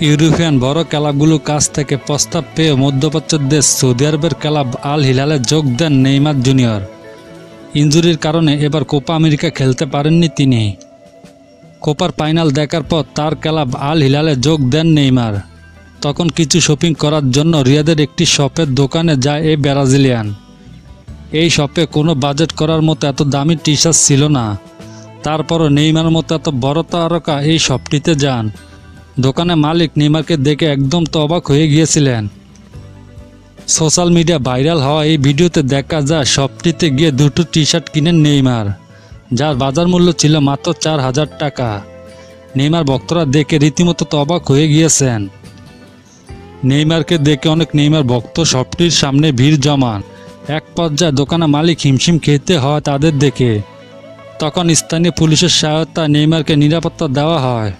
European বড় ক্লাবগুলোর কাছ থেকে প্রস্তাব পেয়ে মধ্যপ্রাচ্যের দেশ সৌদি আরবের ক্লাব আল হিলালে যোগ দেন নেইমার জুনিয়র। ইনজুরির কারণে এবার কোপা আমেরিকা খেলতে পারেননি তিনি। কোপার ফাইনাল দেখার পর তার ক্লাব আল হিলালে যোগ দেন নেইমার। তখন কিছু শপিং করার জন্য রিয়াদের একটি শপের দোকানে যায় এই ব্রাজিলিয়ান। এই শপে কোনো বাজেট করার মতো এত দামি টি শার্ট ছিল না। তারপরও নেইমার মতো এত বড় তারকা এই শপটিতে যান। দোকানের মালিক নেইমারকে দেখে একদম তো অবাক হয়ে গিয়েছিলেন। সোশ্যাল মিডিয়া ভাইরাল হওয়া এই ভিডিওতে দেখা যায় শপটিতে গিয়ে দুটো টি শার্ট কিনেন নেইমার, যার বাজার মূল্য ছিল মাত্র 4,000 টাকা। নেইমার ভক্তরা দেখে রীতিমতো তো অবাক হয়ে গিয়েছেন। নেইমারকে দেখে অনেক নেইমার ভক্ত শপটির সামনে ভিড় জমান। এক পর্যায়ে দোকানের মালিক হিমশিম খেতে হয় তাদের দেখে। তখন স্থানীয় পুলিশের সহায়তায় নেইমারকে নিরাপত্তা দেওয়া হয়।